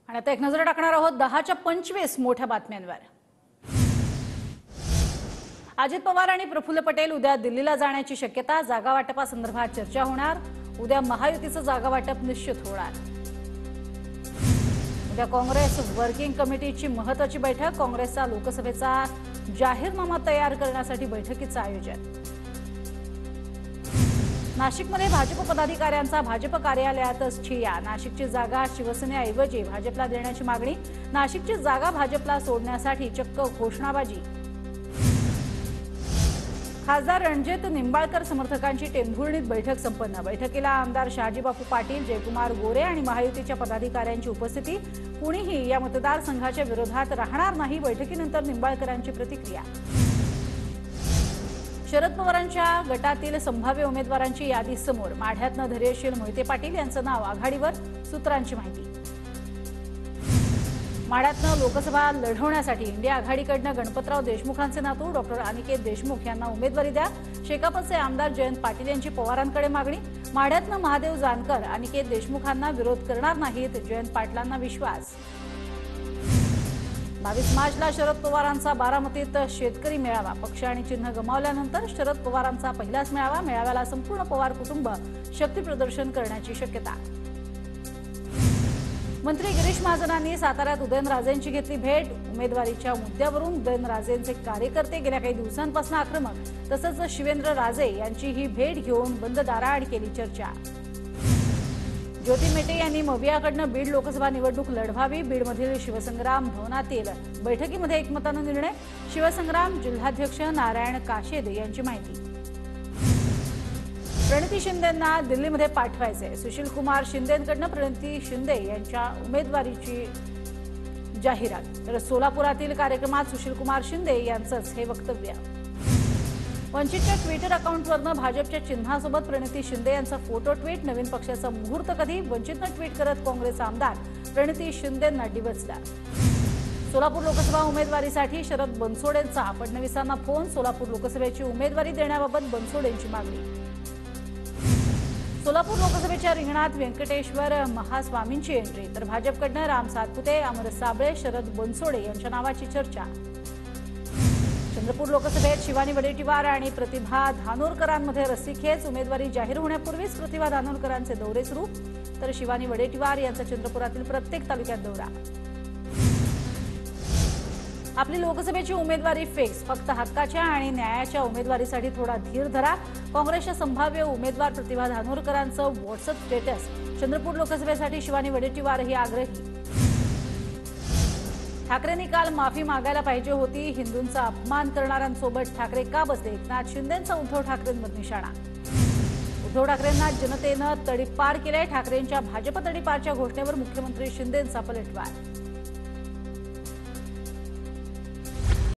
आणि आता एक नजर टाकणार आहोत 10च्या 25 मोठ्या बातम्यांवर। अजित पवार आणि प्रफुल्ल पटेल उद्या दिल्लीला जाण्याची शक्यता। जागा वाटपासंदर्भात चर्चा होणार। उद्या महायुतीचं जागा वाटप निश्चित होणार। उद्या काँग्रेस वर्किंग कमिटीची महत्त्वाची बैठक। काँग्रेसचा लोकसभेचा जाहीरनामा तयार करण्यासाठी बैठकीचं आयोजन। नाशिकमध्ये भाजप पदाधिकाऱ्यांचा भाजप कार्यालयातच ठिय्या। नाशिकची जागा शिवसेनेऐवजी भाजपला देण्याची मागणी। नाशिकची जागा भाजपला सोडण्यासाठी चक्क घोषणाबाजी। खासदार रणजित निंबाळकर समर्थकांची टेंभुर्णीत बैठक संपन्न। बैठकीला आमदार शहाजीबापू पाटील, जयकुमार गोरे आणि महायुतीच्या पदाधिकाऱ्यांची उपस्थिती। कुणीही या मतदारसंघाच्या विरोधात राहणार नाही। बैठकीनंतर निंबाळकरांची प्रतिक्रिया। शरद पवारांच्या गटातील संभाव्य उमेदवारांची यादी समोर। माढ्यातनं धैर्यशील मोहिते पाटील यांचं नाव आघाडीवर। सूत्रांची माहिती। माढ्यातनं लोकसभा लढवण्यासाठी इंडिया आघाडीकडनं गणपतराव देशमुखांचे नातू डॉक्टर अनिकेत देशमुख यांना उमेदवारी द्या। शेकापचे आमदार जयंत पाटील यांची पवारांकडे मागणी। माढ्यातनं महादेव जानकर अनिकेत देशमुखांना विरोध करणार नाहीत, जयंत पाटलांना विश्वास। 22 मार्चला शरद पवारांचा बारामतीत शेतकरी मेळावा। पक्ष आणि चिन्ह गमावल्यानंतर शरद पवारांचा पहिलाच मेळावा। मेळाव्याला संपूर्ण पवार कुटुंब शक्तीप्रदर्शन करण्याची शक्यता। मंत्री गिरीश महाजनांनी साताऱ्यात उदयनराजेंची घेतली भेट। उमेदवारीच्या मुद्द्यावरून उदयनराजेंचे कार्यकर्ते गेल्या काही दिवसांपासून आक्रमक। तसंच शिवेंद्र राजे यांची ही भेट घेऊन बंद दाराआड केली चर्चा। ज्योती मेटे यांनी मवियाकडनं बीड लोकसभा निवडणूक लढवावी। बीडमधील शिवसंग्राम भवनातील बैठकीमध्ये एकमतानं निर्णय। शिवसंग्राम जिल्हाध्यक्ष नारायण काशेद यांची माहिती। प्रणिती शिंदेंना दिल्लीमध्ये पाठवायचे। सुशील कुमार शिंदेंकडनं प्रणिती शिंदे यांच्या उमेदवारीची जाहिरात। तर सोलापुरातील कार्यक्रमात सुशील कुमार शिंदे यांचंच हे वक्तव्य। वंचितच्या ट्विटर अकाउंटवरनं भाजपच्या चिन्हासोबत प्रणिती शिंदे यांचा फोटो ट्विट। नवीन पक्षाचा मुहूर्त कधी? वंचितनं ट्विट करत काँग्रेस आमदार प्रणिती शिंदेंना डिवचला। सोलापूर लोकसभा उमेदवारीसाठी शरद बनसोडेंचा फडणवीसांना फोन। सोलापूर लोकसभेची उमेदवारी देण्याबाबत बनसोडेंची मागणी। सोलापूर लोकसभेच्या रिंगणात व्यंकटेश्वर महास्वामींची एंट्री। तर भाजपकडनं राम सातपुते, अमर साबळे, शरद बनसोडे यांच्या नावाची चर्चा। चंद्रपूर लोकसभेत शिवानी वडेट्टीवार आणि प्रतिभा धानोरकरांमध्ये रस्सीखेच। उमेदवारी जाहीर होण्यापूर्वीच प्रतिभा धानोरकरांचे दौरे सुरू। तर शिवानी वडेट्टीवार यांचा चंद्रपुरातील प्रत्येक तालुक्यात दौरा। आपली लोकसभेची उमेदवारी फिक्स। फक्त हक्काच्या आणि न्यायाच्या उमेदवारीसाठी थोडा धीर धरा। काँग्रेसच्या संभाव्य उमेदवार प्रतिभा धानोरकरांचं व्हॉट्सअप स्टेटस। चंद्रपूर लोकसभेसाठी शिवानी वडेट्टीवारही आग्रही। ठाकरेंनी काल माफी मागायला पाहिजे होती। हिंदूंचा अपमान करणाऱ्यांसोबत ठाकरे का बसले? एकनाथ शिंदेंचा उद्धव ठाकरेंवर निशाणा। उद्धव ठाकरेंना जनतेनं तडीपार केलंय। ठाकरेंच्या भाजप तडीपारच्या घोषणेवर मुख्यमंत्री शिंदेंचा पलटवार।